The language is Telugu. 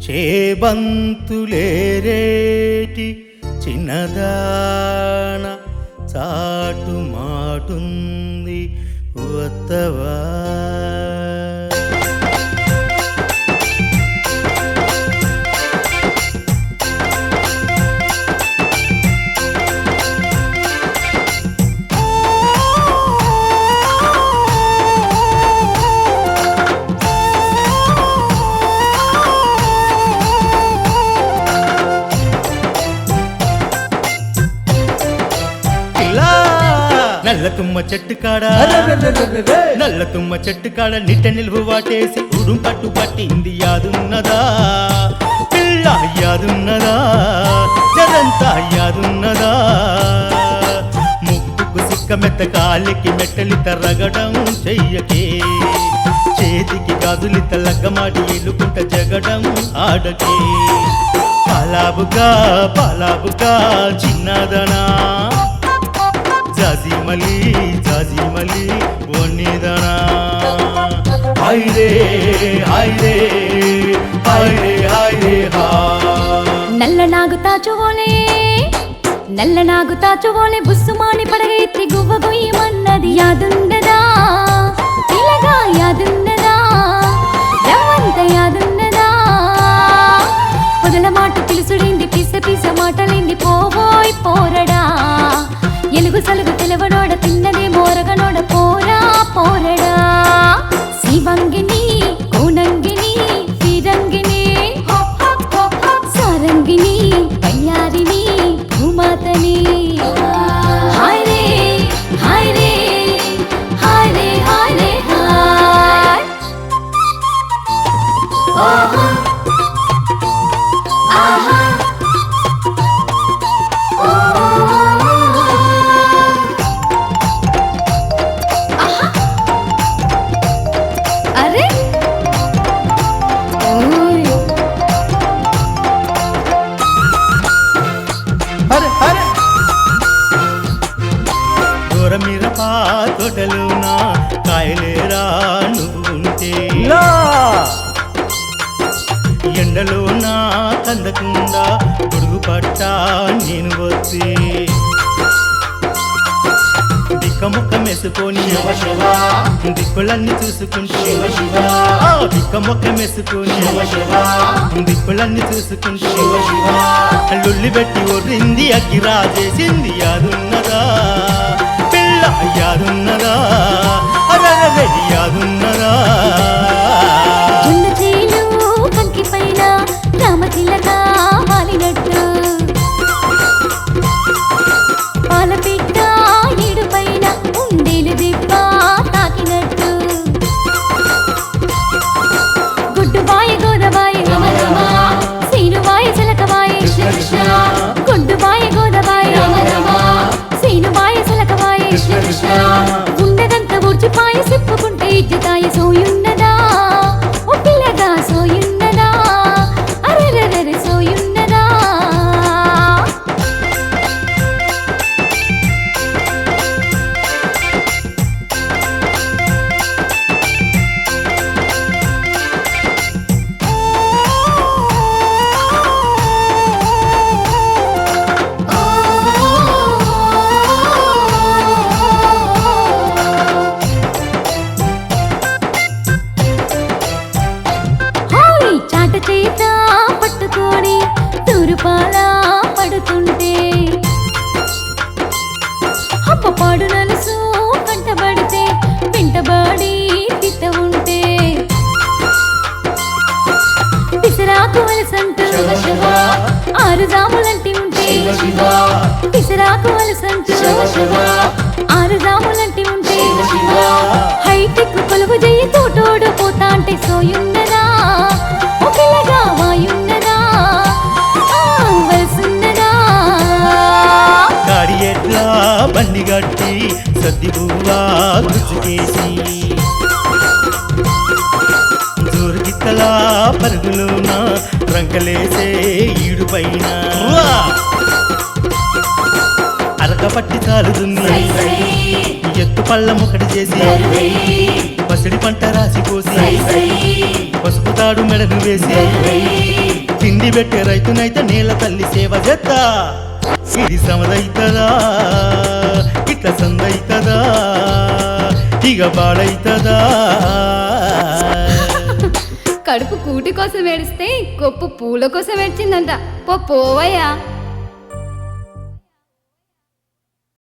చేబంతులేరేటి చిన్నదాన చాటు మాటుంది వత్తవా నల్ల తుమ్మ చెట్టు కాడ నల్ల తుమ్మ చెట్టు కాడ నిట్ట నిలువు వాటేసి ఉడుం పట్టు పట్టింది యాదున్నదా పిల్ల యాదున్నదా జరంతా యాదున్నదా ముక్కుకు సిక్క మెత్త కాలికి మెట్టలిత రగడం చెయ్యకే చేతికి గాజులిత లగ్గమాటి ఇల్లుకుంట జగడం ఆడకే పాలాబుగా పాలాబుగా చిన్నదనా జాజీ మలి ఒన్నిదనా హాయ్ రే హాయ్ రే హాయ్ రే హాయ్ రే హా నల్ల నాగు తాచువోలే బుస్సుమాని పడగెత్తి గువ్వ గొయ్యమన్నది యాదున్నదా పిల్లగా యాదున్నదా రవ్వంత యాదున్నదా పొదల మాట పిలుసుడింది పిస పిస మాటలింది పోవోయ్ పోరడా ఎలుగు సలుగు తెలవనోడ తిన్నదే మోరగనోడ పోరా పోరడా శివంగిని కోనంగిని ఫిరంగిని సారంగిని వయ్యారిని భూమాతని హాయ్ రే హాయ్ రే హాయ్ రే హాయ్ రే హాయ్ ఆహా ఆహా దూరమిరపా తోటలునా కాయలేరా నువ్వుంటే ఎండలోనా కందకుండా గొడుగు పట్టా నేను వచ్చి దిక్క ముక్క మెసుకొని దిక్కులన్నీ చూసుకుంటూ దిక్క మొక్క మెసుకొని దిక్కులన్నీ చూసుకుంటూ లొల్లి పెట్టి ఒర్రింది అగ్గి రాజేసింది యాదున్నదా పిల్ల యాదున్నదా అరే యాదున్నదా కంకి పైన రామచిలక వాలినట్టు పాలపిట్ట ఈడు పైన ఉండేలు దిబ్బ తాకినట్టు గుడ్డుబాయ గోదబాయ సీనుబాయ చిలకబాయ గుడ్డుబాయ గోదబాయ సీనుబాయ చిలకబాయ ఉన్నదంతా ఊర్చిపాయ సిప్పుకుంటే ఇజ్జతాయ సోయున్నదా ఓ పిల్లగా సోయున్నదా అరెరెరె సోయున్నదా చేత పట్టుకొని తూరుపాల పడుతుంటే అప్పపాడు నలుసు కంటబడితే వెంటబడి తిట్ట ఉంటే పిసరాకు వలసంటూ ఆరు జాములంటి ఉంటే పిసరాకు వలసంటూ ఆరు జాములంటి ఉంటే హైటెక్ కొలువు జయ్యి తోటోడు పోతా అంటే సోయున్నదా పిల్లగా వాయున్నదా వలసున్నదా కాడి ఎట్లా బండి గట్టి సద్ది పువ్వా గుజ్జుకేసి జోరుగిత్తలా పరుగులోన రంకలేసే ఈడు పైన అరక పట్టి చాలుతుంది ఎత్తు పళ్ళం ఒకటి చేసి పసిడి పంట రాసి పోసి పసుపు తాడు మెడను వేసి తిండి పెట్టే రైతునైతే నేల తల్లి సేవ చేద్దా ఇది సమదైతదా ఇట్ల సందైతదా ఇక బాడైతదా కడుపు కూటి కోసం ఏడిస్తే గొప్ప పూల కోసం ఏడ్చిందంట పోవయ్యా